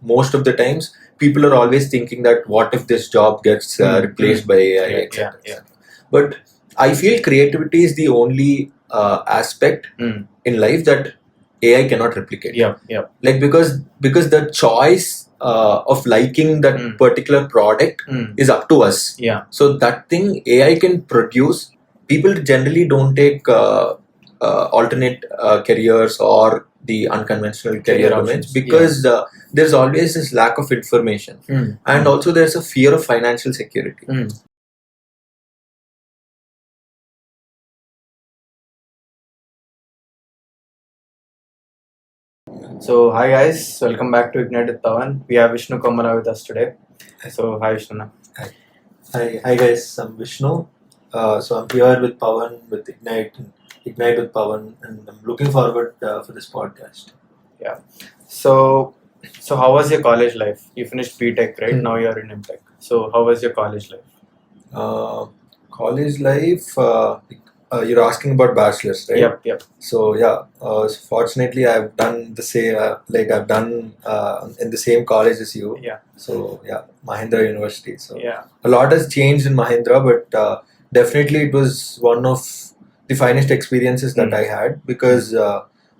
most of the times people are always thinking that what if this job gets replaced by AI, etc. But I feel creativity is the only aspect in life that AI cannot replicate. Like because the choice of liking that particular product is up to us. So that thing AI can produce. People generally don't take alternate careers or the unconventional career domains because there's always this lack of information, and also there's a fear of financial security. So hi guys, welcome back to Ignitewithpavan. We have Vishnu Komalla with us today. So hi Vishnu. Hi guys, I'm Vishnu. So I'm here with Pavan with Ignite with Pavan, and I'm looking forward for this podcast. Yeah. So how was your college life? You finished BTech, right? Now you're in MTech. So how was your college life? College life. You're asking about bachelor's, right? Yep. So fortunately I've done the same. I've done in the same college as you. So Mahindra University. So a lot has changed in Mahindra, but definitely it was one of the finest experiences that I had because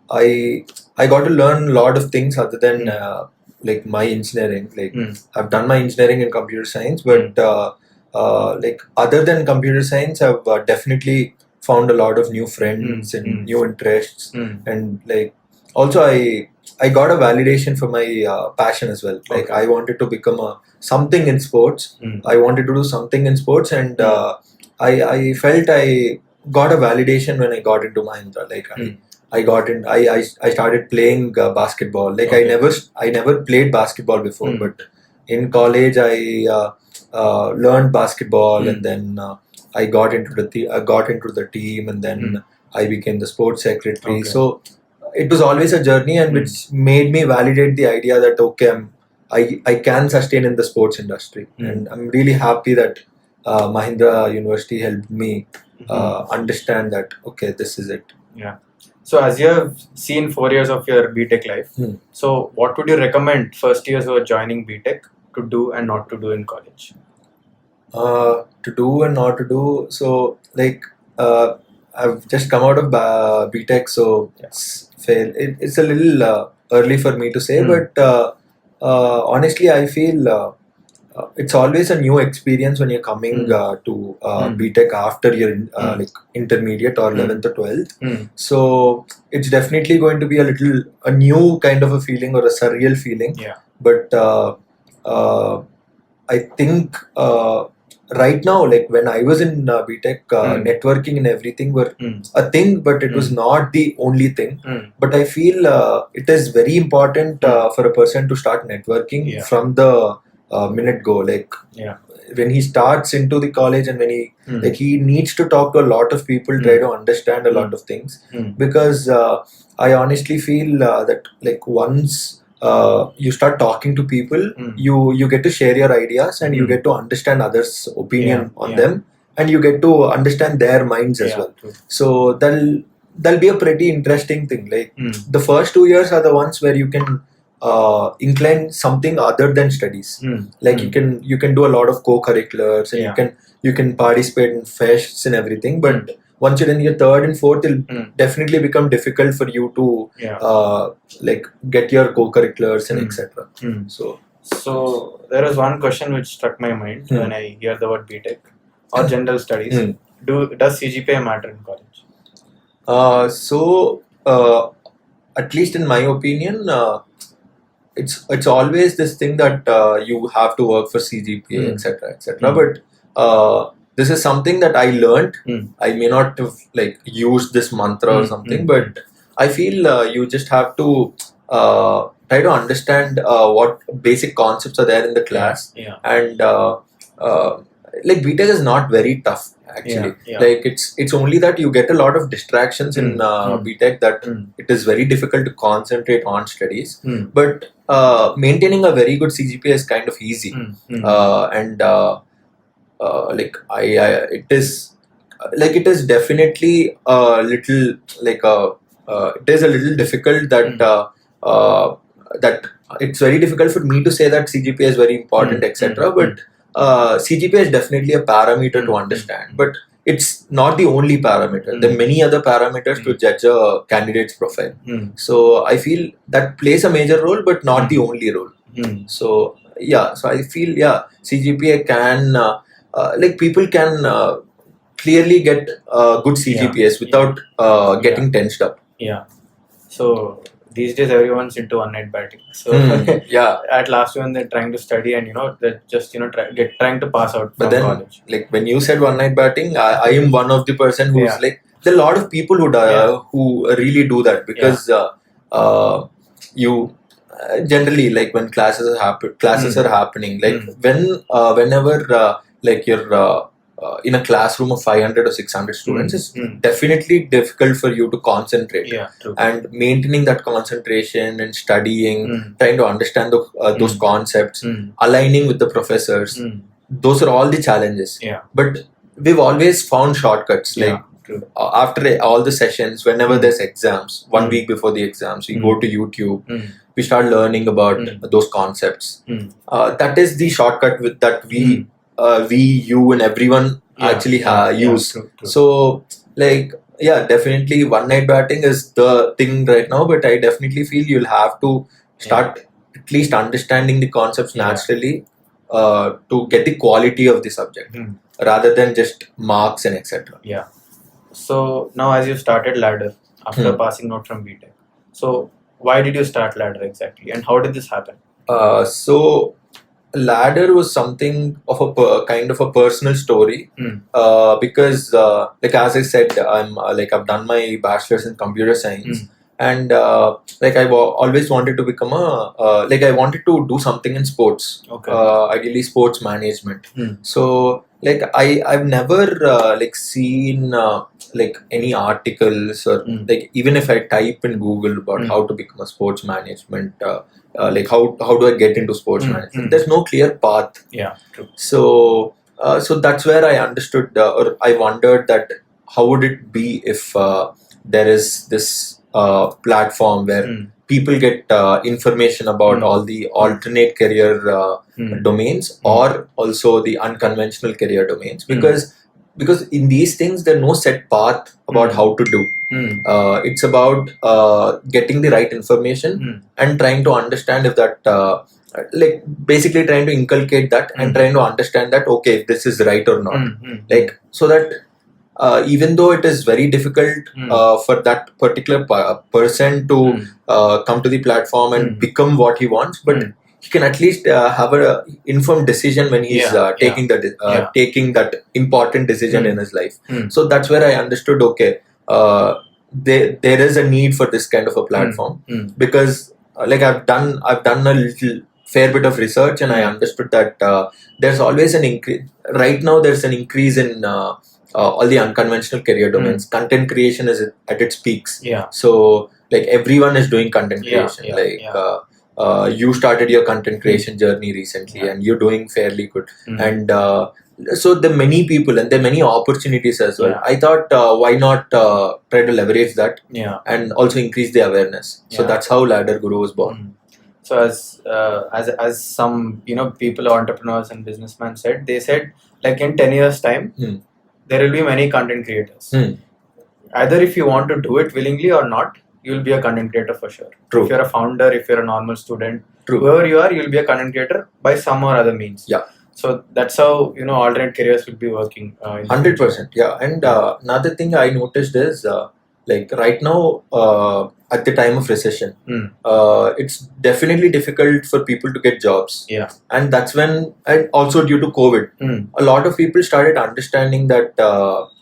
I got to learn a lot of things other than like my engineering. I've done my engineering in computer science, but like other than computer science, I've definitely found a lot of new friends and new interests, and like also I got a validation for my passion as well. Like I wanted to become something in sports. I wanted to do something in sports, and I felt I got a validation when I got into Mahindra. Like I started playing basketball. Like I never played basketball before, but in college I learned basketball, and then I got into the team, and then I became the sports secretary. So it was always a journey, and which made me validate the idea that I can sustain in the sports industry, and I'm really happy that Mahindra University helped me understand that this is it. So as you have seen 4 years of your BTech life, so what would you recommend first years who are joining BTech to do and not to do in college? To do and not to do. So I've just come out of BTech, so it's a little early for me to say, but honestly I feel it's always a new experience when you're coming to BTech after your like intermediate or 11th or 12th. So it's definitely going to be a new kind of a feeling or a surreal feeling. But I think right now, like when I was in BTech, networking and everything were a thing, but it was not the only thing. But I feel it is very important for a person to start networking from the minute go. Like when he starts into the college, and when he needs to talk to a lot of people, try to understand a lot of things, because I honestly feel that like once you start talking to people, you get to share your ideas, and you get to understand others' opinion on them, and you get to understand their minds as well. So that'll be a pretty interesting thing. Like the first 2 years are the ones where you can incline something other than studies. Like you can do a lot of co-curriculars, and you can participate in fests and everything, but once you're in your third and fourth, it'll definitely become difficult for you to like get your co-curriculars and etc. So there was one question which struck my mind when I hear the word BTech or general studies. Does CGPA matter in college? So at least in my opinion, it's always this thing that you have to work for CGPA, etc. But this is something that I learned. I may not have like used this mantra or something, but I feel you just have to try to understand what basic concepts are there in the class, and like BTech is not very tough actually. Like it's only that you get a lot of distractions in BTech, that it is very difficult to concentrate on studies. But maintaining a very good CGPA is kind of easy, and like it is definitely a little like it is a little difficult that that it's very difficult for me to say that CGPA is very important, etc. But CGPA is definitely a parameter to understand, but it's not the only parameter. There are many other parameters to judge a candidate's profile. So I feel that plays a major role, but not the only role. So I feel CGPA can like people can clearly get good CGPAs without getting tensed up. So these days everyone's into one-night batting. So at last when they're trying to study and they're just trying to pass out from college. Like when you said one-night batting, I am one of the person who's like, there are a lot of people who really do that because you generally, like when classes are happening, like whenever like you're in a classroom of 500 or 600 students, it's definitely difficult for you to concentrate. And maintaining that concentration and studying, trying to understand those concepts, aligning with the professors, those are all the challenges. But we've always found shortcuts. Like after all the sessions, whenever there's exams, 1 week before the exams, we go to YouTube, we start learning about those concepts. That is the shortcut that we, you and everyone actually use. True. So like, definitely one night batting is the thing right now, but I definitely feel you'll have to start at least understanding the concepts naturally to get the quality of the subject rather than just marks and etc. So now as you started Ladder after passing out from BTech, so why did you start Ladder exactly and how did this happen? So Ladder was something of a kind of a personal story because like as I said, I've done my bachelor's in computer science and like I've always wanted to become I wanted to do something in sports, ideally sports management. So like I've never like seen like any articles or like even if I type in Google about how to become a sports management, like how do I get into sports management, there's no clear path. So that's where I understood or I wondered that how would it be if there is this platform where people get information about all the alternate career domains or also the unconventional career domains, because in these things there are no set path about how to do. It's about getting the right information and trying to understand if that like basically trying to inculcate that and trying to understand that okay, if this is right or not, like so that even though it is very difficult for that particular person to come to the platform and become what he wants, but he can at least have a informed decision when he's taking that important decision in his life. So that's where I understood okay, there is a need for this kind of a platform because like I've done a little fair bit of research and I understood that there's always an increase. Right now there's an increase in all the unconventional career domains. Content creation is at its peaks. So like everyone is doing content creation. You started your content creation journey recently and you're doing fairly good. And so there are many people and there are many opportunities as well. I thought why not try to leverage that and also increase the awareness. So that's how LadderGuru was born. So as some people, entrepreneurs and businessmen said, they said like in 10 years time there will be many content creators. Either if you want to do it willingly or not, you will be a content creator for sure. If you're a founder, if you're a normal student, whoever you are, you'll be a content creator by some or other means. So that's how alternate careers will be working. 100%. And another thing I noticed is like right now at the time of recession, it's definitely difficult for people to get jobs. And that's when, and also due to COVID, a lot of people started understanding that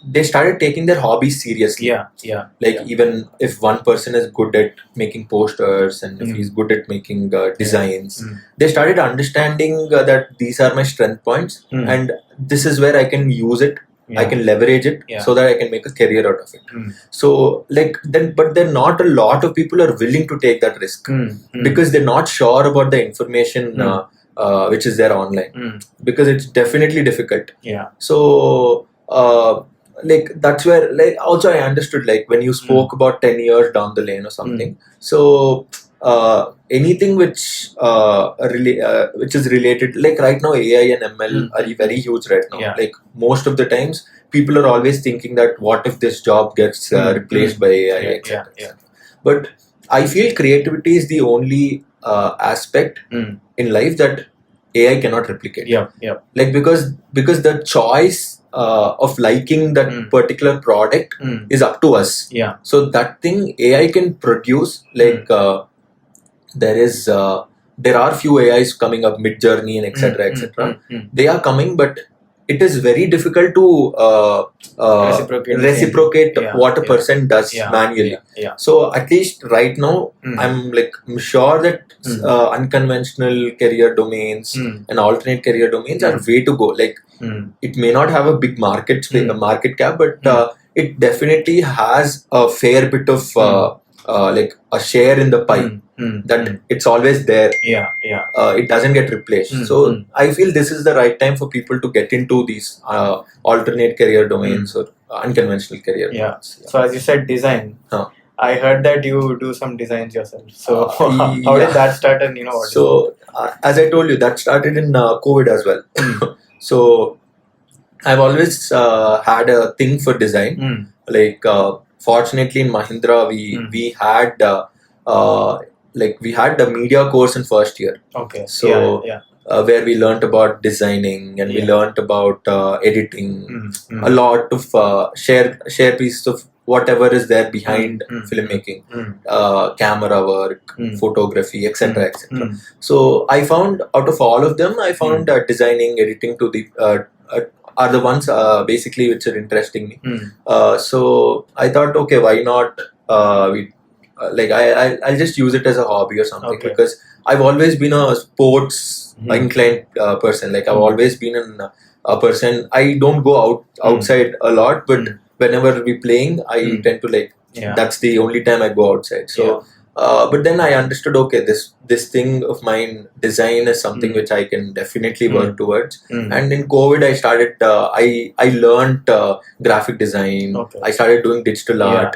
they started taking their hobbies seriously. Even if one person is good at making posters and if he's good at making designs, they started understanding that these are my strength points and this is where I can use it. I can leverage it so that I can make a career out of it. So like then, but then not a lot of people are willing to take that risk because they're not sure about the information which is there online because it's definitely difficult. So like that's where like also I understood like when you spoke about 10 years down the lane or something. So anything which is related, like right now AI and ML are very huge right now. Like most of the times people are always thinking that what if this job gets replaced by AI, etc. But I feel creativity is the only aspect in life that AI cannot replicate. Like because the choice of liking that particular product is up to us. So that thing AI can produce, like there are few AIs coming up, Mid Journey and etc. They are coming, but it is very difficult to reciprocate what a person does manually. So at least right now, I'm sure that unconventional career domains and alternate career domains are way to go. Like it may not have a big market cap, but it definitely has a fair bit of like a share in the pie. That it's always there. It doesn't get replaced. So I feel this is the right time for people to get into these alternate career domains or unconventional career domains. So as you said, design. I heard that you do some designs yourself. So how did that start? And so as I told you, that started in COVID as well. So I've always had a thing for design. Like fortunately in Mahindra, we had we had the media course in first year. So where we learnt about designing and we learnt about editing, a lot of share pieces of whatever is there behind filmmaking, camera work, photography, etc. So I found out of all of them, I found designing, editing to the are the ones basically which are interesting me. So I thought, okay, why not I'll just use it as a hobby or something, because I've always been a sports inclined person. Like I've always been a person, I don't go outside a lot, but whenever we're playing, I tend to that's the only time I go outside. So but then I understood, okay, this thing of mine, design, is something which I can definitely work towards. And in COVID, I started I learned graphic design. I started doing digital art.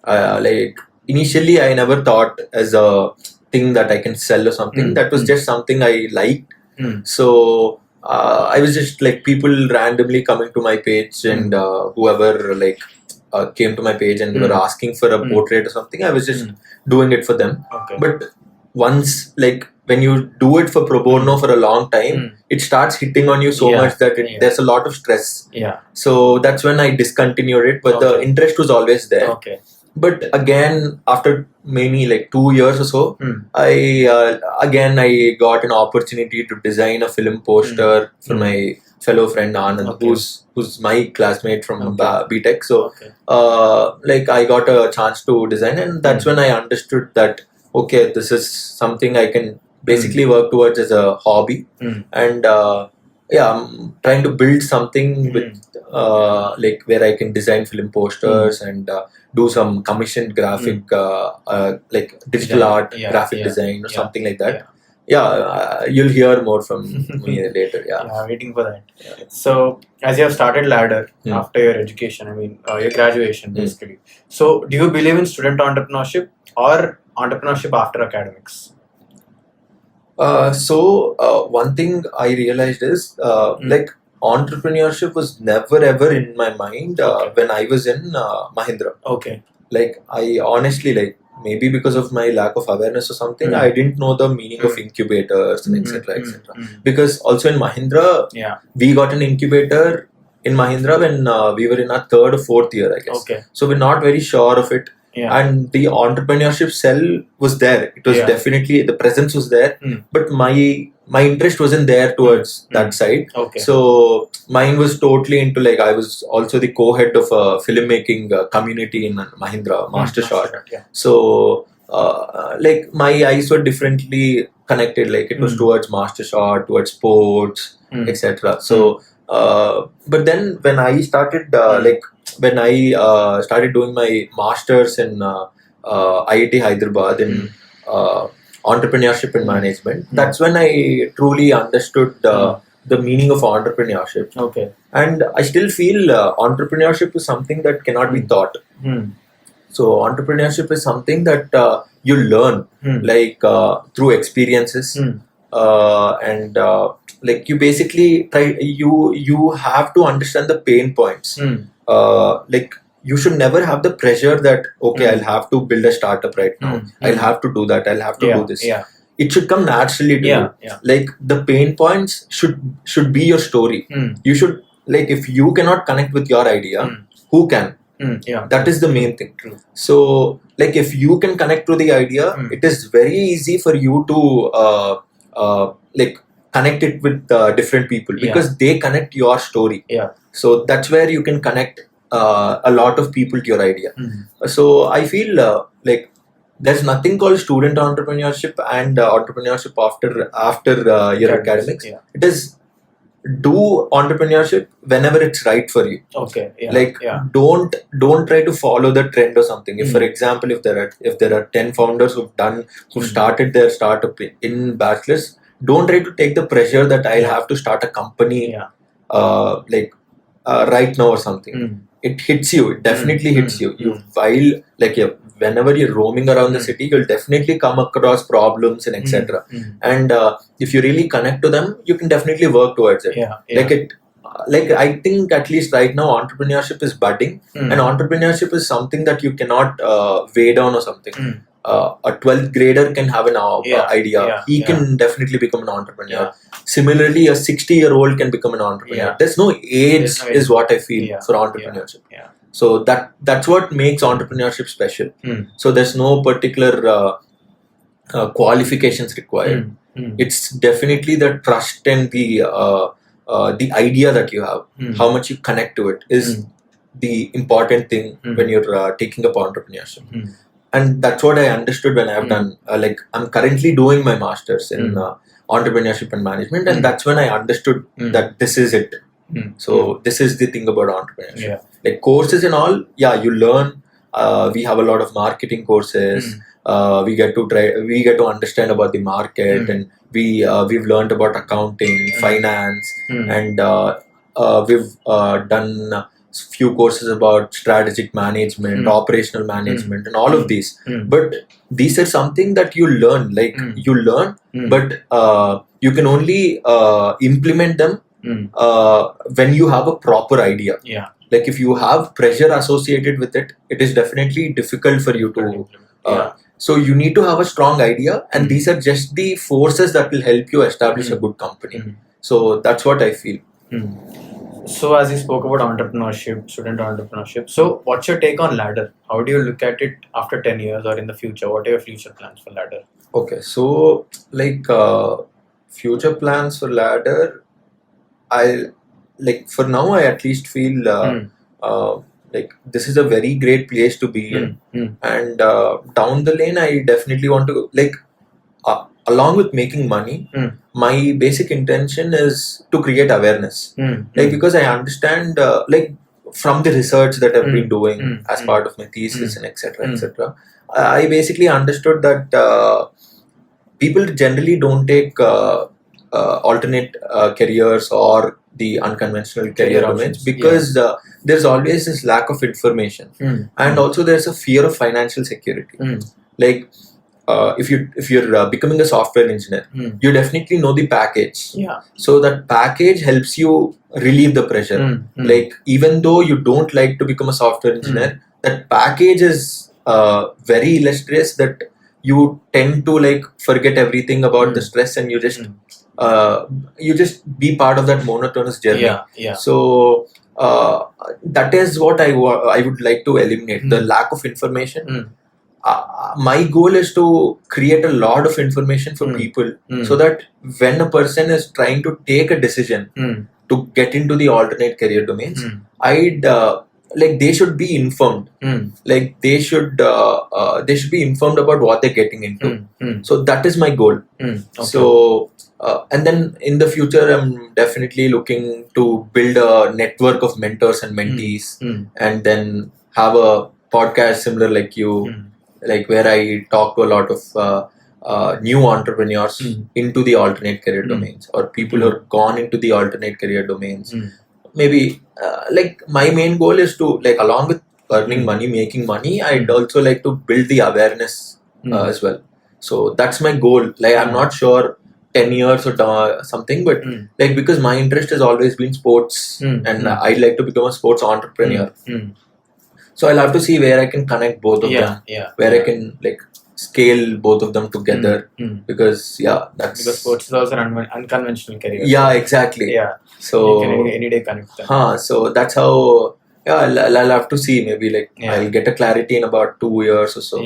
Like initially I never thought as a thing that I can sell or something. That was just something I liked. So I was just like people randomly coming to my page and whoever came to my page and were asking for a portrait or something, I was just doing it for them. But once when you do it for pro bono for a long time, it starts hitting on you so much that there's a lot of stress. So that's when I discontinued it, but the interest was always there. But again, after maybe 2 years or so, I got an opportunity to design a film poster for my fellow friend Anand, who's my classmate from BTech. So I got a chance to design, and that's when I understood that okay, this is something I can basically work towards as a hobby. And I'm trying to build something with where I can design film posters and do some commissioned graphic digital art, graphic design or something like that. You'll hear more from me later. Waiting for that. So as you have started Ladder after your education, your graduation basically. So do you believe in student entrepreneurship or entrepreneurship after academics? One thing I realized is entrepreneurship was never ever in my mind when I was in Mahindra. I honestly maybe because of my lack of awareness or something, I didn't know the meaning of incubators and etc. Because also in Mahindra, we got an incubator in Mahindra when we were in our third or fourth year, I guess. So we're not very sure of it. And the entrepreneurship cell was there. It was definitely, the presence was there, but my interest wasn't there towards that side. So mine was totally into I was also the co-head of a filmmaking community in Mahindra, Master Shot. So my eyes were differently connected. It was towards Master Shot, towards sports, etc. So but then when I started when I started doing my masters in IIT Hyderabad in entrepreneurship and management, that's when I truly understood the meaning of entrepreneurship. And I still feel entrepreneurship is something that cannot be taught. So entrepreneurship is something that you learn through experiences, and like you basically you have to understand the pain points. Like you should never have the pressure that I'll have to build a startup right now. I'll have to do that. I'll have to do this. It should come naturally to you. Like the pain points should be your story. You should, like, if you cannot connect with your idea, who can? That is the main thing. True. So like if you can connect to the idea, it is very easy for you to like connect it with different people, because they connect your story. So that's where you can connect a lot of people to your idea. So I feel like there's nothing called student entrepreneurship and entrepreneurship after your academics. It is do entrepreneurship whenever it's right for you. Don't try to follow the trend or something. If, for example, if there are 10 founders who've started their startup in bachelor's, don't try to take the pressure that I'll have to start a company right now or something. It hits you. It definitely hits you. Whenever you're roaming around the city, you'll definitely come across problems and etc. And if you really connect to them, you can definitely work towards it. I think at least right now entrepreneurship is budding, and entrepreneurship is something that you cannot weigh down or something. A 12th grader can have an idea. He can definitely become an entrepreneur. Similarly, a 60-year-old can become an entrepreneur. There's no age, is what I feel for entrepreneurship. So that's what makes entrepreneurship special. So there's no particular qualifications required. It's definitely the trust and the idea that you have, how much you connect to it is the important thing when you're taking up entrepreneurship. And that's what I understood when I've done, I'm currently doing my master's in entrepreneurship and management, and that's when I understood that this is it. So this is the thing about entrepreneurship. Like courses and all, you learn. We have a lot of marketing courses. We get to understand about the market, and we've learned about accounting, finance, and we've done few courses about strategic management, operational management, and all of these. But these are something that you learn. But you can only implement them when you have a proper idea. Like if you have pressure associated with it, it is definitely difficult for you to. So you need to have a strong idea, and these are just the forces that will help you establish a good company. So that's what I feel. So as you spoke about entrepreneurship, student entrepreneurship, so what's your take on Ladder? How do you look at it after 10 years or in the future? What are your future plans for Ladder? Okay, so future plans for Ladder, for now I at least feel this is a very great place to be in, and down the lane I definitely want to along with making money, my basic intention is to create awareness. Because I understand from the research that I've been doing as part of my thesis and etc. I basically understood that people generally don't take alternate careers or the unconventional career domains because there's always this lack of information, and also there's a fear of financial security. If you're becoming a software engineer, you definitely know the package. So that package helps you relieve the pressure. Even though you don't like to become a software engineer, that package is very illustrious that you tend to forget everything about the stress, and you just be part of that monotonous journey. So that is what I would like to eliminate, the lack of information. My goal is to create a lot of information for people, so that when a person is trying to take a decision to get into the alternate career domains, they should be informed. They should be informed about what they're getting into. So that is my goal. So and then in the future, I'm definitely looking to build a network of mentors and mentees, and then have a podcast similar like you. Where I talk to a lot of new entrepreneurs into the alternate career domains, or people who have gone into the alternate career domains. Maybe my main goal is to along with earning money, making money, I'd also like to build the awareness as well. So that's my goal. Like I'm not sure 10 years or something, but like because my interest has always been sports and I'd like to become a sports entrepreneur. So I'll have to see where I can connect both of them, where I can like scale both of them together, because that's because sports is also an unconventional career. Yeah, exactly. So you can any day connect them. So that's how. I'll have to see. Maybe like I'll get a clarity in about 2 years or so.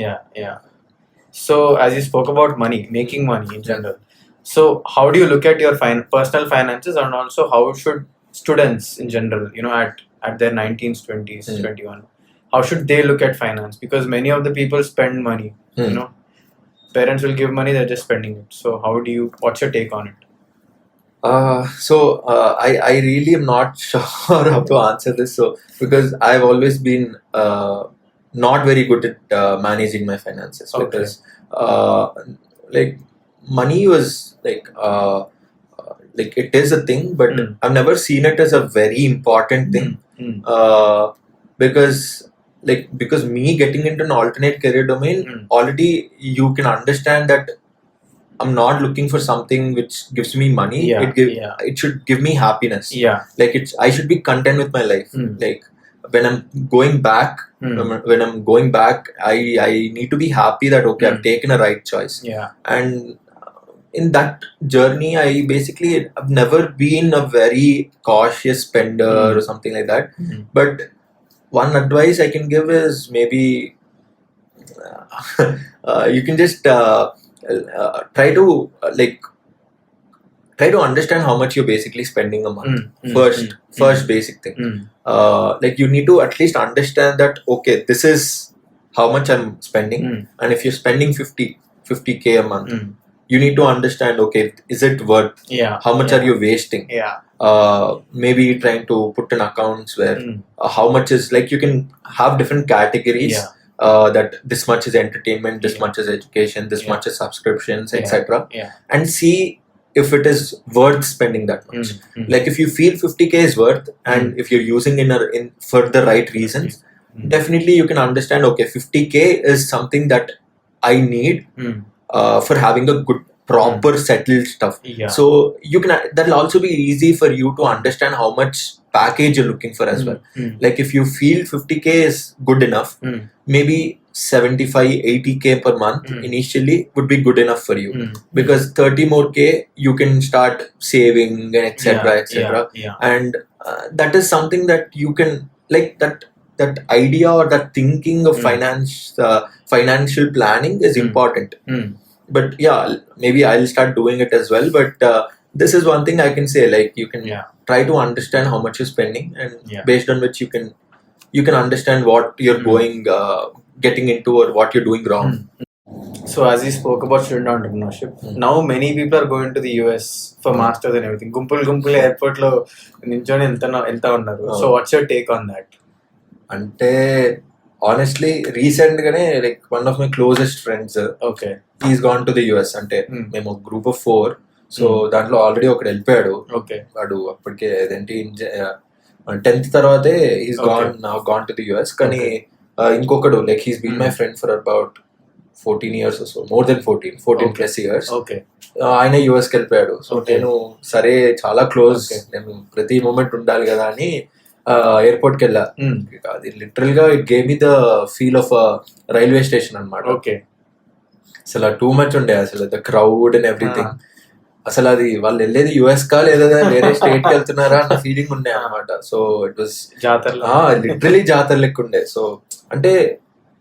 So as you spoke about money, making money in general, so how do you look at your personal finances, and also how should students in general, at their 19s, 20s, 21, how should they look at finance? Because many of the people spend money. Parents will give money, they're just spending it. So what's your take on it? I really am not sure how to answer this. So because I've always been not very good at managing my finances, because like money was like it is a thing, but I've never seen it as a very important thing. Because me getting into an alternate career domain, already you can understand that I'm not looking for something which gives me money. It should give me happiness. Like I should be content with my life. Like when I'm going back, I need to be happy that I've taken a right choice. And in that journey, I've never been a very cautious spender or something like that. But one advice I can give is maybe you can just try to understand how much you're basically spending a month. First basic thing. Like you need to at least understand that this is how much I'm spending, and if you're spending 50k a month, you need to understand, is it worth? How much are you wasting? Maybe trying to put in accounts where how much is, like, you can have different categories. That this much is entertainment, this much is education, this much is subscriptions, etc. And see if it is worth spending that much. Like if you feel 50k is worth, and if you're using in for the right reasons, definitely you can understand, 50k is something that I need for having a good proper settled stuff. So you can, that'll also be easy for you to understand how much package you're looking for as well. Like if you feel 50k is good enough, maybe 75-80k per month initially would be good enough for you, because 30 more k you can start saving and etc. And that is something that you can, like, that idea or that thinking of financial planning is important. But maybe I'll start doing it as well. But this is one thing I can say, like, you can try to understand how much you're spending, and based on which you can understand what you're getting into or what you're doing wrong. So as you spoke about student entrepreneurship, now many people are going to the US for masters and everything. Gumpul airport lo ninchoni elta unnaru. So what's your take on that? Ante honestly, recent gane, like, one of my closest friends, he's gone to the US. Ante memo group of 4, so దాంట్లో already ఒకడు వెళ్ళిపోయాడు. వాడు అప్పటికే అదేంటి 10th తర్వాతే he's gone to the US. కానీ ఇంకొకడు, like, he's been my friend for about 14 years or so, more than 14 plus years. ఆయన యూఎస్కి వెళ్ళిపోయాడు. సో నేను సరే చాలా క్లోజ్, నేను ప్రతి మూమెంట్ ఉండాలి కదా అని ఎయిర్పోర్ట్కి వెళ్ళా. అది లిటరల్ గా it gave me the feel of railway station అనమాట. అసలు టూ మచ్ ఉండే, అసలు ద క్రౌడ్ అండ్ ఎవ్రీథింగ్. అసలు అది వాళ్ళు వెళ్ళేది యుఎస్ కా లేదా వేరే స్టేట్ కి వెళ్తున్నారా అన్న ఫీలింగ్ ఉండే అనమాట. సో ఇట్ వాస్ లిటరలీ జాతర లెక్క ఉండే. సో అంటే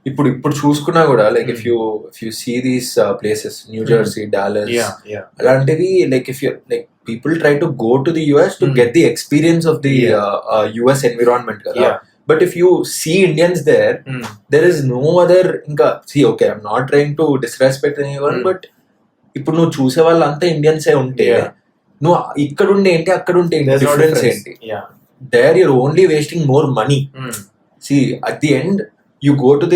ఇప్పుడు చూసుకున్నా కూడా, like if you see these places, New Jersey, Dallas, అలాంటివి, like if you, like, people try to go to the US to get the experience of the US environment కదా. But if you see Indians there is no other. Inka see, okay, I'm not trying to disrespect anyone, but ఇప్పుడు నువ్వు చూసే వాళ్ళంతా ఇండియన్సే ఉంటే, నువ్వు ఇక్కడ ఉండే ఏంటి, అక్కడ ఉంటే ఏంటి, డిఫరెన్స్ ఏంటి? There you're only wasting more money. See, at the end you go to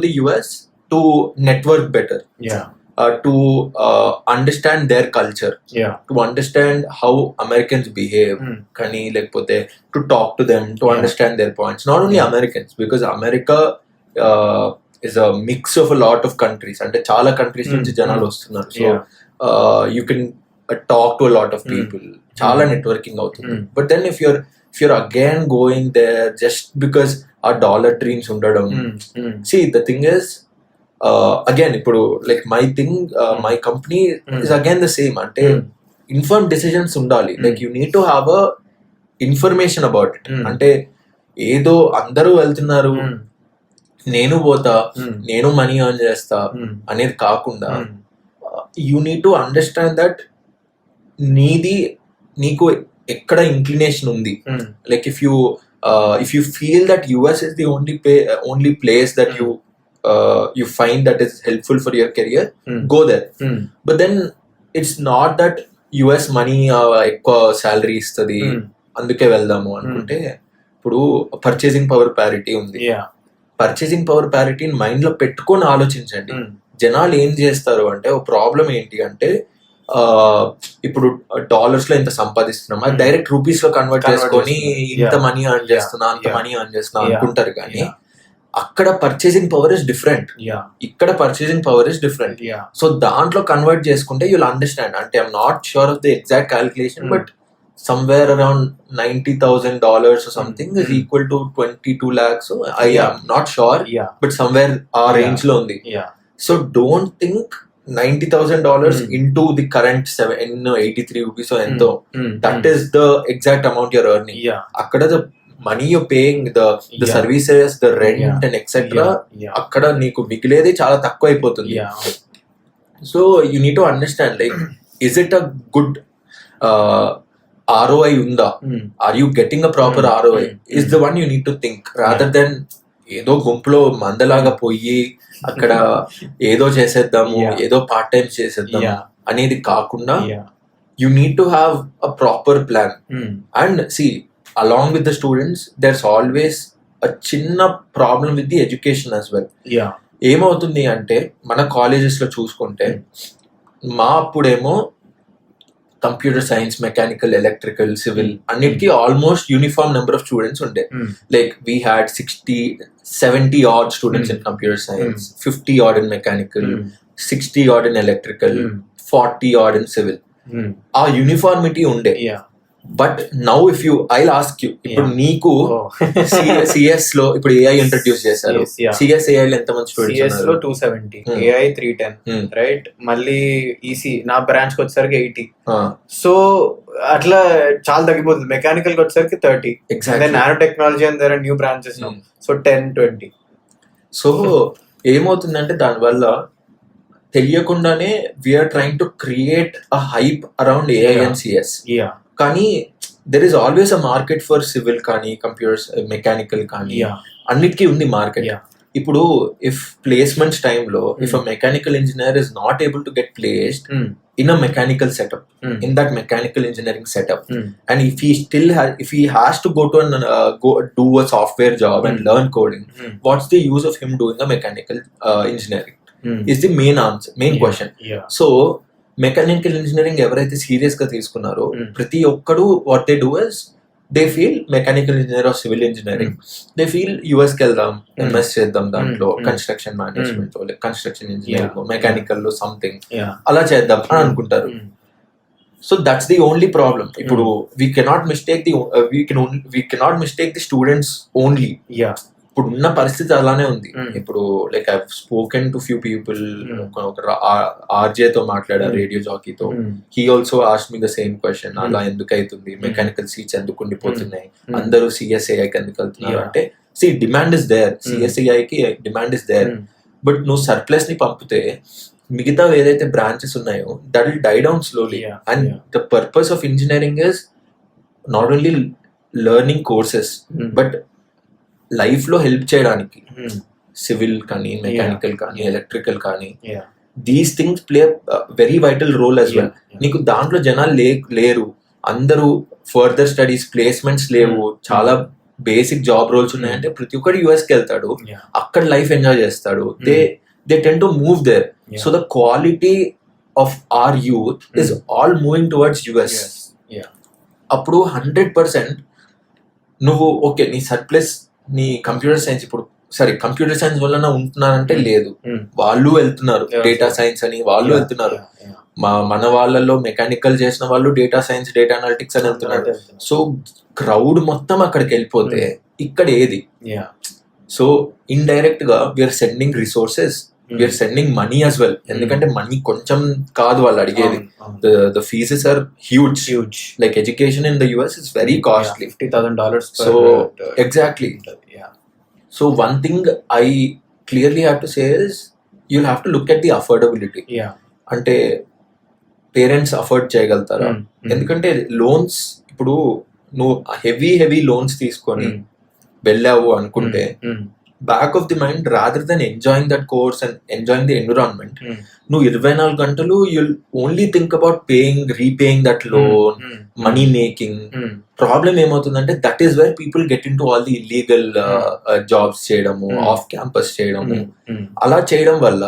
the US to network better. to understand their culture, to understand how Americans behave, kani lekapothe to talk to them, to understand their points. Not only Americans, because America is a mix of a lot of countries, ante chaala countries nunchi janalu vastunnaru, so you can talk to a lot of people, chaala networking avutundi. But then if you're again going there just because our dollar dreams undadam, see the thing is, again ippudu like my thing, my company is again the same, ante informed decisions undali, like you need to have a information about it. అంటే ఏదో అందరూ వెళ్తున్నారు నేను పోతా నేను money earn చేస్తా అనేది కాకుండా, you need to understand that నీకు ఎక్కడ ఇంక్లినేషన్ ఉంది. Like if you feel that US is the only place that you find that is helpful for your career, go there. But then it's not that US money ఎక్కువ salary ఇస్తుంది అందుకే వెళ్దాము అనుకుంటే, ఇప్పుడు purchasing power parity ఉంది. Purchasing power ప్యారిటీని mind లో పెట్టుకొని ఆలోచించండి. జనాలు ఏం చేస్తారు అంటే, ఒక ప్రాబ్లం ఏంటి అంటే, ఇప్పుడు డాలర్స్ లో ఇంత సంపాదిస్తున్నాం, అది డైరెక్ట్ రూపీస్ లో కన్వర్ట్ చేసుకొని ఇంత మనీ ఎర్న్ చేస్తున్నా అంత మనీ ఎర్న్ చేస్తున్నా అనుకుంటారు. కానీ అక్కడ పర్చేసింగ్ పవర్ ఇస్ డిఫరెంట్, ఇక్కడ purchasing power is different. So దాంట్లో కన్వర్ట్ చేసుకుంటే యుల్ అండర్స్టాండ్. అంటే I'm not sure of the exact calculation, but somewhere around $90,000 or something is equal to 22 lakhs. So I am not sure, but somewhere our range lo undi. So don't think $90,000 into the current 83 rupees or ento. That is the exact amount you're earning. Akkada the money you're paying, the services, the rent and etc. Akkada neeku migiledi chaala takku ayipotundi. So you need to understand, like, is it a good ROI unda? Are you getting a proper ROI? Is the one you need to think, rather than ఏదో గుంపులో మందలాగా పోయి అక్కడ ఏదో చేసేద్దాము, ఏదో part time చేసేద్దాము అనేది కాకుండా, you need to have a proper plan. And see, along with the students, there's always a chinna problem with the education as well. ఏమవుతుంది అంటే, మన కాలేజెస్ లో చూసుకుంటే, మా అప్పుడేమో computer science, mechanical, electrical, civil అన్నిటికీ almost uniform number of students ఉండే. Like we had 70 odd students in computer science, 50 odd in mechanical, 60 odd in electrical, 40 odd in civil. ఆ యూనిఫార్మిటీ ఉండే. But now if you, I'll ask you, ఇప్పుడు నీకు CS లో ఇప్పుడు AI introduce చేశారు, సిఎస్ఏఐ లో ఎంత మంది స్టూడెంట్స్ ఉన్నారు? లో 270, AI 310, రైట్. మళ్ళీ ఈసీ నా బ్రాంచ్ కి వచ్చేసరికి 80. సో అట్లా చాలా తగ్గిపోతుంది. మెకానికల్ కి వచ్చేసరికి 30, nanotechnology and there are new branches now, so 10, 20. So ఏమవుతుందంటే, దానివల్ల తెలియకుండానే we're trying to create a hype around AI and CS. కానీ there is always a market for civil కానీ, కంప్యూటర్స్, మెకానికల్ కానీ, అన్నిటికీ ఉంది మార్కెట్. ఇప్పుడు ఇఫ్ ప్లేస్మెంట్స్ టైంలో if a mechanical engineer is not able to get placed in a mechanical setup, in that mechanical engineering setup, and if he has to go to go do a software job and learn coding, what's the use of him doing a mechanical engineering is the main question. So mechanical engineering ఎవరైతే serious గా తీసుకున్నారో, ప్రతి ఒక్కడు what they do is they feel mechanical engineer or civil engineering, they feel US కి వెళ్దాం, MS చేద్దాం దాంట్లో, construction management లో, కన్స్ట్రక్షన్ ఇంజనీరింగ్ లో, మెకానికల్ లో సంథింగ్ అలా చేద్దాం అని అనుకుంటారు. So that's the only problem. ఇప్పుడు we cannot mistake the students only. ఇప్పుడు ఉన్న పరిస్థితి అలానే ఉంది. ఇప్పుడు like I spoken to few people, ఒక ఆర్జేతో మాట్లాడా, రేడియో జాకీతో. He also asked me the same question, అలా ఎందుకు అవుతుంది, మెకానికల్ సీట్స్ ఎందుకు ఉండిపోతున్నాయి, అందరూ సిఎస్ఏఐకి ఎందుకు వెళ్తున్నారు అంటే, సి డిమాండ్ ఇస్ దేర్, సిఎస్ఏఐకి డిమాండ్ ఇస్ దేర్, బట్ నువ్వు సర్ప్లస్ ని పంపితే మిగతా ఏదైతే బ్రాంచెస్ ఉన్నాయో that will die down slowly. And the purpose of engineering is not only learning courses, but life లో హెల్ప్ చేయడానికి, సివిల్ కానీ, మెకానికల్ కానీ, ఎలక్ట్రికల్ కానీ, these things play very vital role as well. నీకు దాంట్లో జనాలు లేరు, అందరూ ఫర్దర్ స్టడీస్, ప్లేస్మెంట్స్ లేవు, చాలా బేసిక్ జాబ్ రోల్స్ ఉన్నాయంటే ప్రతి ఒక్కరు యుఎస్ కి వెళ్తాడు, అక్కడ లైఫ్ ఎంజాయ్ చేస్తాడు. They tend to move there. So the quality of our youth is all moving towards US. అప్పుడు 100% నువ్వు ఓకే నీ సర్ప్లస్ నీ కంప్యూటర్ సైన్స్ ఇప్పుడు సరే కంప్యూటర్ సైన్స్ వల్ల ఉంటున్నారంటే లేదు, వాళ్ళు వెళ్తున్నారు డేటా సైన్స్ అని వాళ్ళు వెళ్తున్నారు. మన వాళ్ళలో మెకానికల్ చేసిన వాళ్ళు డేటా సైన్స్ డేటా అనలిటిక్స్ అని వెళ్తున్నారు. సో క్రౌడ్ మొత్తం అక్కడికి వెళ్ళిపోతే ఇక్కడ ఏది? సో ఇండైరెక్ట్ గా we're sending resources, we're sending money as well. ఎందుకంటే మనీ కొంచెం కాదు వాళ్ళు అడిగేది. The fees are huge. Like education in the US is very costly. $50,000 So exactly. So one thing I clearly have to say is you'll have to look at the affordability. అంటే parents afford చేయగలుగుతారా? ఎందుకంటే loans ఇప్పుడు నువ్వు heavy loans తీసుకొని వెళ్ళావు అనుకుంటే back of the mind rather than enjoying that course and enjoying the environment, నువ్వు 24 గంటలు you'll only think about repaying that loan, money making. Problem ఏమవుతుందంటే that is where people get into all the illegal jobs చేయడము, off campus చేయడము. అలా చేయడం వల్ల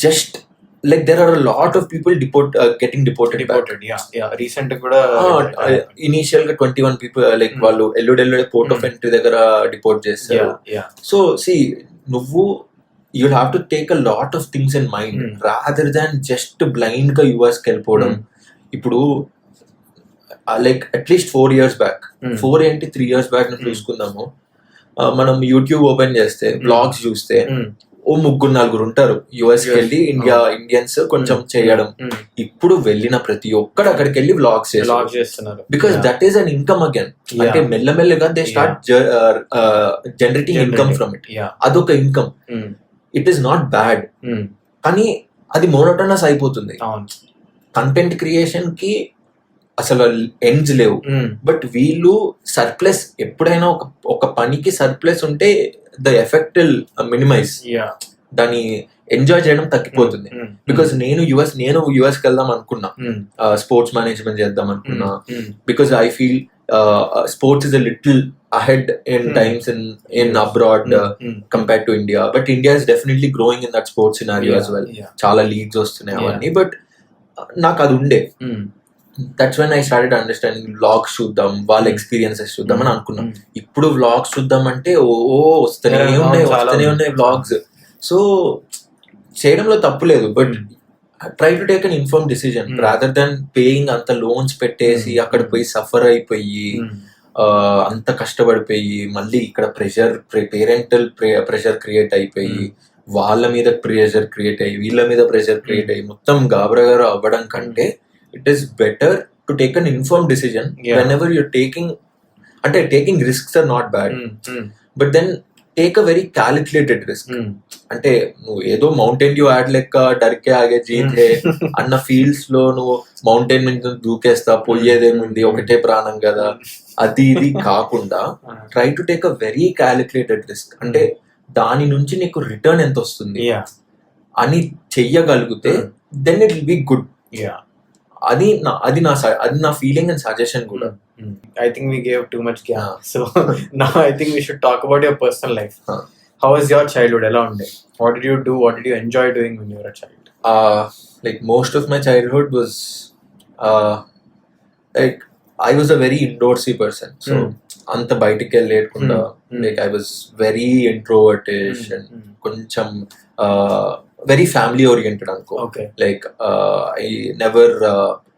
just like there are a lot of people getting deported. Recent kuda initial ga 21 people like vallu ellude port of entry dagara deport chesaru. So see nuvvu you'll have to take a lot of things in mind rather than just blind ga US ki velipodam. Ipudu like at least 4 years back 4 ఏంటి 3 years back ను చూసుకుందాము, మనం YouTube open చేస్తే blogs చూస్తే ఓ 3-4 ఉంటారు US కి వెళ్ళి Indians కొంచెం చేయడం. ఇప్పుడు వెళ్ళిన ప్రతి ఒక్కడు అక్కడికి వెళ్ళి వ్లాగ్స్ చేస్తున్నారు. Because that is an income again. అంటే మెల్లమెల్లగా they start generating income from it. అదొక income. It is not bad, కానీ అది మోనోటోనస్ అయిపోతుంది. కంటెంట్ క్రియేషన్ కి అసలు ఎండ్స్ లేవు. బట్ వీళ్ళు సర్ప్లస్ ఎప్పుడైనా ఒక పనికి సర్ప్లస్ ఉంటే ద ఎఫెక్ట్ విల్ మినిమైజ్. దాన్ని ఎంజాయ్ చేయడం తగ్గిపోతుంది. బికాస్ నేను యుఎస్ కి వెళ్దాం అనుకున్నా, స్పోర్ట్స్ మేనేజ్మెంట్ చేద్దాం అనుకున్నా. Because I feel sports is a little ahead in times in abroad compared to India. But India is definitely growing in that sports scenario as well. చాలా leagues వస్తున్నాయి అవన్నీ. But నాకు అది ఉండే. That's when I started understanding vlogs చూద్దాం, వాళ్ళ experiences చూద్దాం అని అనుకున్నాం. ఇప్పుడు వ్లాగ్స్ చూద్దాం అంటే వస్తూనే ఉన్నాయి వ్లాగ్స్. సో చేయడంలో తప్పు లేదు, but try to take an inform decision rather than paying అంత లోన్స్ పెట్టేసి అక్కడ పోయి సఫర్ అయిపోయి అంత కష్టపడిపోయి మళ్ళీ ఇక్కడ పేరెంటల్ ప్రెషర్ క్రియేట్ అయిపోయి వాళ్ళ మీద ప్రెషర్ క్రియేట్ అయ్యి వీళ్ళ మీద ప్రెషర్ క్రియేట్ అయ్యి మొత్తం గాబరగారు అవ్వడం కంటే it is better to take an informed decision whenever you're taking risks are not bad, but then take a very calculated risk. అంటే నువ్వు ఏదో మౌంటైన్ డ్యూ యాడ్ లెక్క డర్కే ఆగే జీతే అన్న ఫీల్డ్స్ లో నువ్వు మౌంటైన్ మీద దూకేస్తా పోయేదేముంది ఒకటే ప్రాణం కదా అది ఇది కాకుండా try to take a very calculated risk. అంటే దాని నుంచి నీకు రిటర్న్ ఎంత వస్తుంది అని చెయ్యగలిగితే then it will be good. అది నా ఫీలింగ్ అండ్ సజెషన్ కూడా. I think we gave too much gap. So now I think we should talk about your personal life. How was your childhood? Ela unde? What did you do? What did you enjoy doing when you were a child? Like most of my childhood was like I was a very indoorsy person. So anta bayatiki velledkunda like I was very introvertish and koncham very family oriented anko. Like I never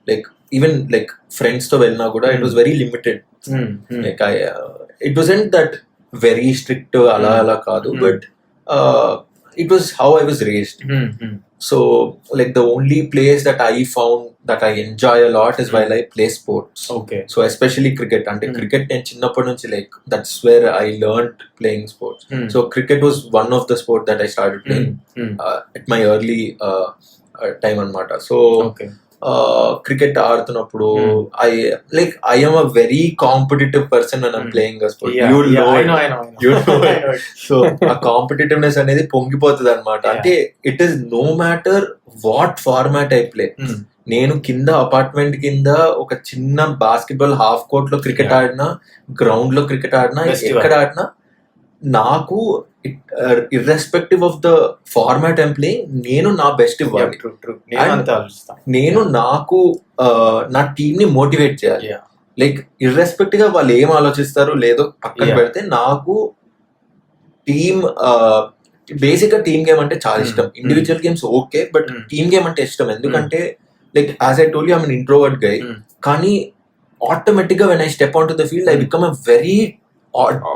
like even like friends to velna kuda it was very limited. Like it wasn't that very strict ala kaadu, but it was how I was raised. So like the only place that I found that I enjoy a lot is while I play sports. So especially cricket. And cricket నేను చిన్నప్పటి నుంచి like that's where I learned playing sports. So cricket was one of the sport that I started playing at my early time anamata. So cricket ఆడుతున్నప్పుడు I am a very competitive person when I'm playing a sport. I know. So ఆ competitiveness అనేది పొంగిపోతుంది అనమాట. అంటే it is no matter what format I play. నేను కింద apartment కింద ఒక చిన్న బాస్కెట్బాల్ హాఫ్ కోర్ట్ లో క్రికెట్ ఆడినా, గ్రౌండ్ లో క్రికెట్ ఆడినా, ఎక్కడ ఆడినా నాకు irrespective of the format I'm playing, నేను నా బెస్ట్ ఇవ్వాలి. నేను నాకు నా టీమ్ ని మోటివేట్ చేయాలి. లైక్ ఇర్రెస్పెక్టివ్ గా వాళ్ళు ఏం ఆలోచిస్తారో లేదో పక్కన పెడితే, నాకు టీమ్ బేసిక్ గా టీమ్ గేమ్ అంటే చాలా ఇష్టం. Individual games okay, but team game అంటే ఇష్టం. ఎందుకంటే like as I told you, I'm an introvert guy, కానీ ఆటోమేటిక్ గా when I step on to the field I become a very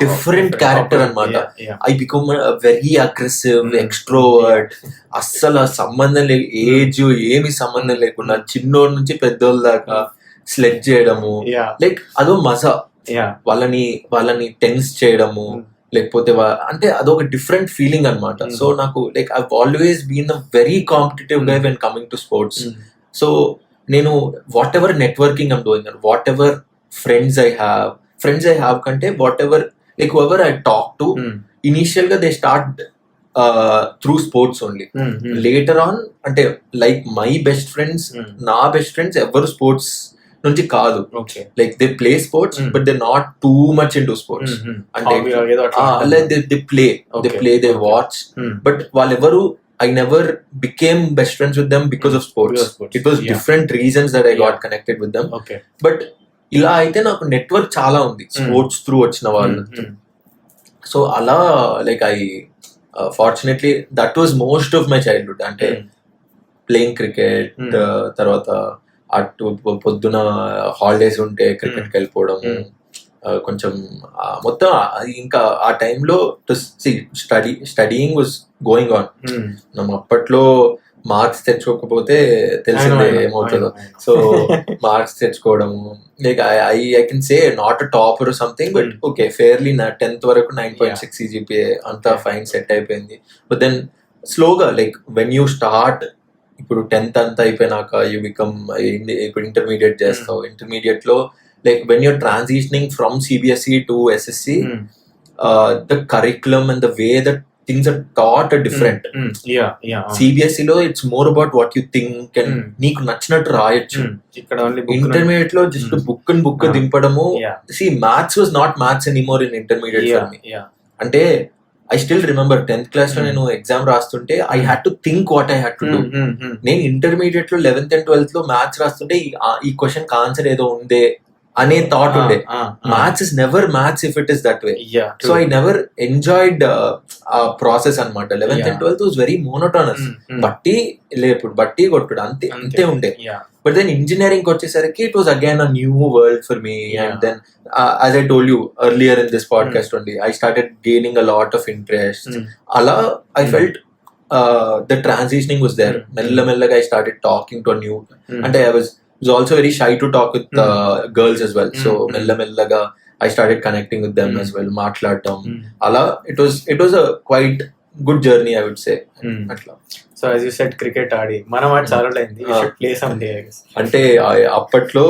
different character అనమాట. I become very aggressive, extrovert. అస్సలు సంబంధం లేదు, age ఏమి సంబంధం లేకుండా చిన్నోడి నుంచి పెద్దోళ్ళ దాకా స్లెడ్ చేయడము, లైక్ అదో మజా. వాళ్ళని టెన్స్ చేయడము, లేకపోతే అంటే అదొక డిఫరెంట్ ఫీలింగ్ అనమాట. సో నాకు like I always been a very competitive guy when coming to sports. So నేను whatever networking I'm doing, whatever friends I have కంటే whatever like whoever I talk to, initial గా they start through sports only. Later on అంటే like my best friends, నా best friends ఎవరు sports నుంచి కాదు. Like they play sports but they not too much into sports. అంటే they play they watch, but వాళ్ళెవరు I never became best friends with them because of sports. It was different reasons that I got connected with them. But ఇలా అయితే నాకు network చాలా ఉంది sports through వచ్చిన వాళ్ళు. So అలా like I fortunately that was most of my childhood. అంటే playing cricket, తర్వాత అటు పొద్దున హాలిడేస్ ఉంటే క్రికెట్కి వెళ్ళిపోవడము, కొంచెం మొత్తం ఇంకా ఆ టైంలో స్టడీయింగ్ వాజ్ గోయింగ్ ఆన్. మనం అప్పట్లో మార్క్స్ తెచ్చుకోకపోతే తెలిసిందే ఏమవుతుందో. సో మార్క్స్ తెచ్చుకోవడము, like I can say not a topper something, but okay fairly నా 10th వరకు 9.6 CGPA అంతా ఫైన్ సెట్ అయిపోయింది. బట్ దెన్ స్లోగా లైక్ వెన్ యూ స్టార్ట్, ఇప్పుడు 10th అంతా అయిపోయినాక యూ బికమ్, ఇప్పుడు ఇంటర్మీడియట్ చేస్తావు. ఇంటర్మీడియట్ లో like when you're transitioning from CBSE to SSC, the curriculum and the way that things are taught are different. CBSE lo it's more about what you think and neeku nachinattu raayachchu. Intermediate lo just book dimpadamu. See, maths was not maths anymore in intermediate for me. Ante I still remember 10th class లో నేను exam రాస్తుంటే I had to think what I had to do. నేను intermediate లో 11th and 12th లో maths రాస్తుంటే ఈ question answer ఏదో ఉందే అనే thought ఉండే. Maths is never maths if it is that way. So I never enjoyed ఆ process అనమాట. 11th and 12th was very monotonous. బట్టి కొట్టుడు అంతే ఉండే. బట్ దెన్ ఇంజనీరింగ్ వచ్చేసరికి it was again a new world for me. And then as I told you earlier in this podcast only, I started gaining a lot of interest. Ala I felt the transitioning was there. Mella I started talking to a new, and I was also very shy to talk with girls as well. So mella I started connecting with them as well, maatladam. Ala it was a quite good journey, I would say. Atla. So as you said, cricket ఆడి మనం ఆడి చాలా అయింది. You should play someday, I guess. అంటే అప్పట్లో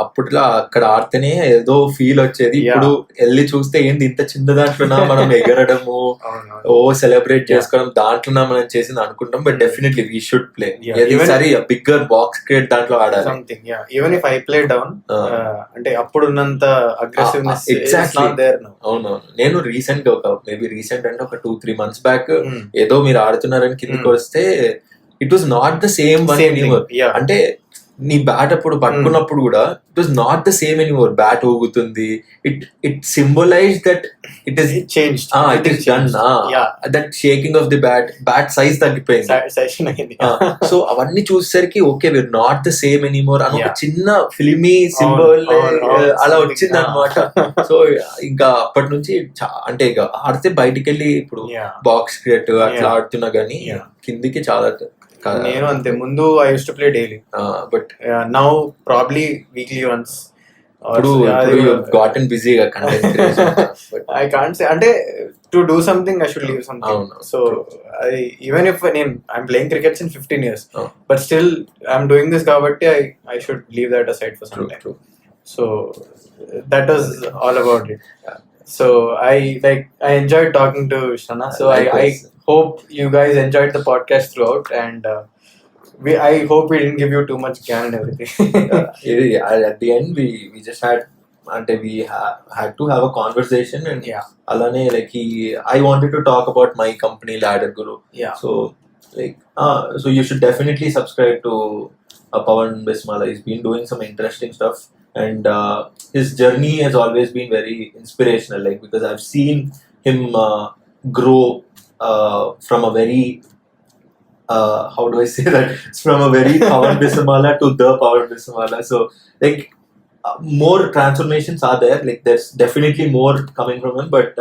అప్పట్లో అక్కడ ఆడితేనే ఏదో feel వచ్చేది. ఇప్పుడు వెళ్ళి చూస్తే ఏంది ఇంత చిన్న దాంట్లోనా మనం ఎగరడము, ఓ సెలబ్రేట్ చేసుకోవడం, దాంట్లోనా మనం చేసింది అనుకుంటాం. But definitely we should play. సరే బిగ్గర్ బాక్స్ క్రికెట్ దాంట్లో ఆడాలి. Something even if I play down, అంటే అప్పుడు ఉన్నంత అగ్రెసివ్నెస్ ఎగ్జాక్ట్లీ అవును. నేను రీసెంట్ గా మేబీ రీసెంట్ అంటే ఒక 2-3 months బ్యాక్ ఏదో మీరు ఆడుతున్నారని కిందకి వస్తే it was not the same one anymore. అంటే నీ బ్యాట్ అప్పుడు పట్టుకున్నప్పుడు కూడా it was not the same anymore. Bat ఊగుతుంది. It symbolize that it is changed. It is done. That shaking of the bat size తగ్గిపోయింది. సో అవన్నీ చూసేసరికి okay we're not the same anymore అని ఒక చిన్న ఫిల్మీ సింబల్ అలా వచ్చింది అనమాట. సో ఇంకా అప్పటి నుంచి అంటే ఇక ఆడితే బయటికి వెళ్ళి ఇప్పుడు బాక్స్ క్రికెట్ అట్లా ఆడుతున్నా గానీ కిందికి చాలా. నేను అంతే. ముందు I use to play daily, but now probably weekly once. gotten busy ga content creation. I can't say, అంటే to do something I should leave something. So even if I'm playing cricket since 15 years, but still I'm doing this kabatti I should leave that aside for some time. So that was all about it. So I enjoyed talking to Shana. So I hope you guys enjoyed the podcast throughout, and I hope we didn't give you too much gyan and everything. At the end we just had ante we had to have a conversation, and Yeah. alane like I wanted to talk about my company LadderGuru. Yeah. So like so you should definitely subscribe to Pavan Bismala. He's been doing some interesting stuff, and his journey has always been very inspirational, like because I've seen him grow from a very how do I say that? It's from a very Pavan Bismala to the Pavan Bismala. So like more transformations are there. Like there's definitely more coming from him, but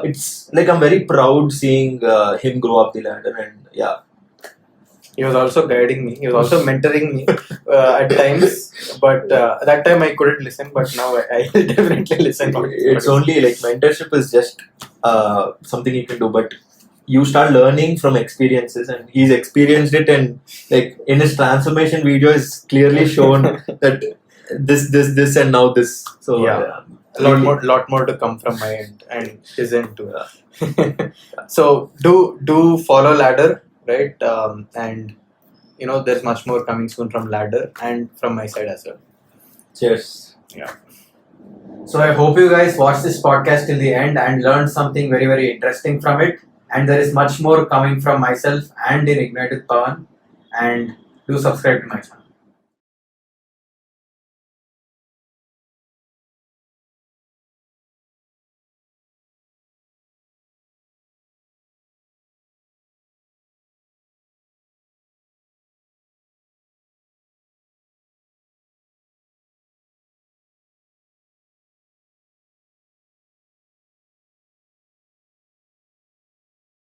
it's like I'm very proud seeing him grow up the ladder, and yeah. He was also guiding me. He was also mentoring me at times. But that time I couldn't listen. But now I will definitely listen. It's only like mentorship is just something you can do, but you start learning from experiences, and he's experienced it, and like in his transformation video is clearly shown that this and now this. So yeah. Lot more to come from my end and his end too. So do follow Ladder, right? And there's much more coming soon from Ladder and from my side as well. Cheers. Yeah. So I hope you guys watched this podcast till the end and learned something very, very interesting from it. And there is much more coming from myself and in Ignitewithpavan. And do subscribe to my channel.